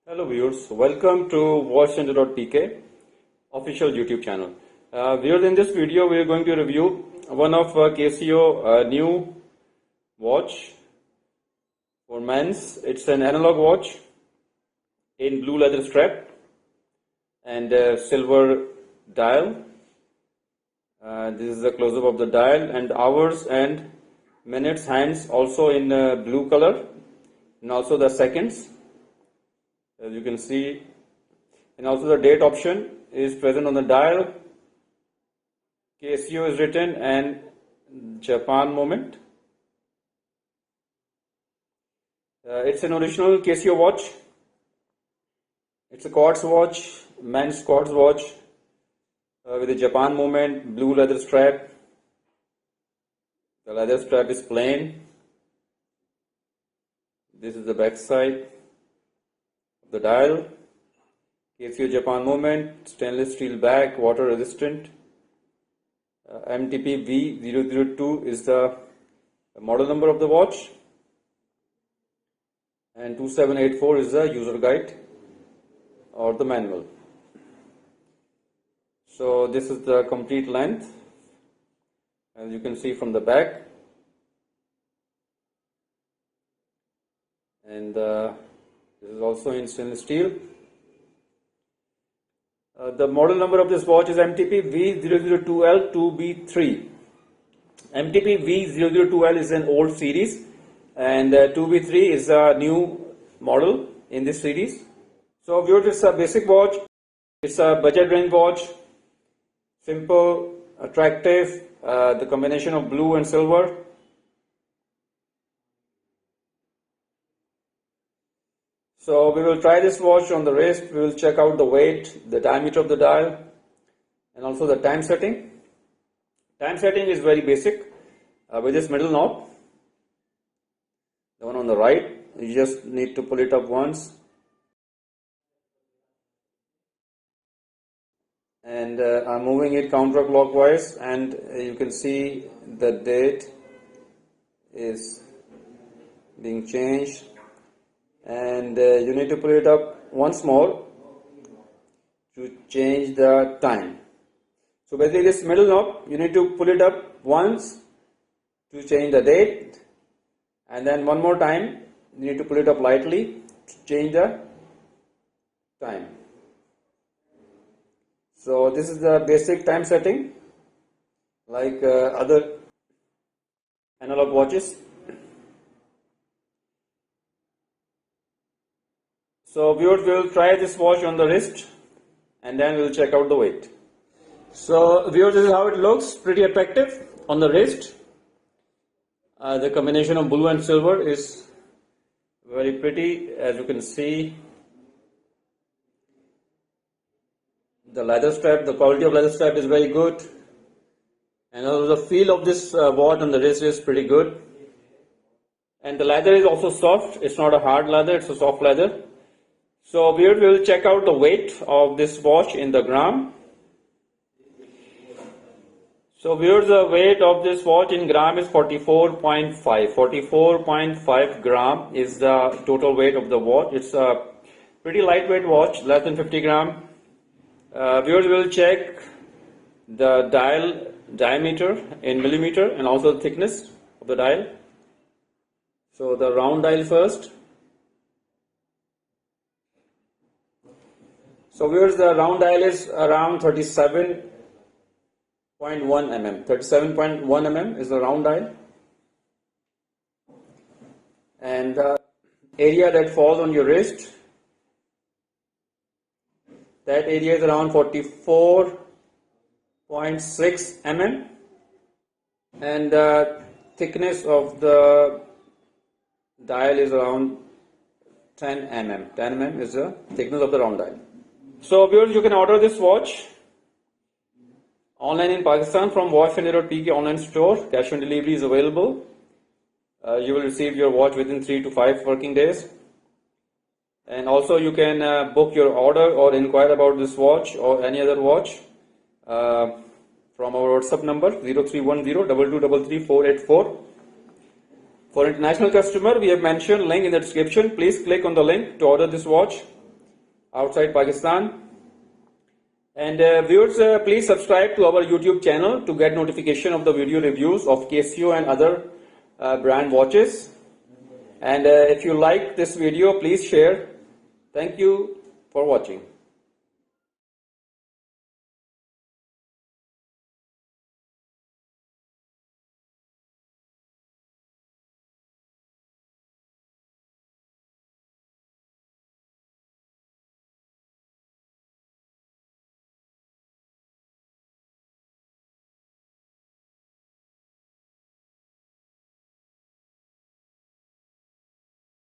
Hello viewers, welcome to watchcenter.pk official YouTube channel. Viewers, in this video we are going to review one of Casio new watch for men's. It's an analog watch in blue leather strap and silver dial. This is a close-up of the dial, and hours and minutes hands also in blue color, and also the seconds, as you can see, and also the date option is present on the dial. Casio is written and Japan moment. It's an original Casio watch. It's a quartz watch, men's quartz watch with a Japan moment, blue leather strap. The leather strap is plain. This is the back side of the dial. Casio Japan moment, stainless steel back, water resistant. MTP V002 is the model number of the watch, and 2784 is the user guide or the manual. So this is the complete length, as you can see from the back, and this is also in stainless steel. The model number of this watch is MTP V002L 2B3. MTP V002L is an old series, and 2B3 is a new model in this series. So viewers, it's a basic watch. It's a budget range watch. Simple, attractive, the combination of blue and silver. So we will try this watch on the wrist. We will check out the weight, the diameter of the dial, and also the time setting. Time setting is very basic with this middle knob, the one on the right. You just need to pull it up once, and I'm moving it counterclockwise, and you can see the date is being changed, and you need to pull it up once more to change the time. So basically this middle knob, you need to pull it up once to change the date, and then one more time you need to pull it up lightly to change the time. So this is the basic time setting, like other analog watches. So viewers, we will try this watch on the wrist, and then we will check out the weight. So viewers, this is how it looks, pretty attractive on the wrist. The combination of blue and silver is very pretty, as you can see. The leather strap, the quality of leather strap is very good, and also the feel of this watch on the wrist is pretty good. And the leather is also soft. It's not a hard leather, it's a soft leather. So we will check out the weight of this watch in the gram. So viewers, the weight of this watch in gram is 44.5. 44.5 gram is the total weight of the watch. It's a pretty lightweight watch, less than 50 gram. Viewers will check the dial diameter in millimeter and also the thickness of the dial. So the round dial first. So viewers, the round dial is around 37.1 mm. 37.1 mm is the round dial. And the area that falls on your wrist, that area is around 44.6 mm. And the thickness of the dial is around 10 mm. 10 mm is the thickness of the round dial. So viewers, you can order this watch online in Pakistan from watchcenter.pk online store. Cash on delivery is available. You will receive your watch within 3 to 5 working days. And also you can book your order or inquire about this watch or any other watch from our WhatsApp number 0310-2233-484. For international customer, we have mentioned link in the description. Please click on the link to order this watch. outside Pakistan. And viewers, please subscribe to our YouTube channel to get notification of the video reviews of Casio and other brand watches. And if you like this video, please share. Thank you for watching.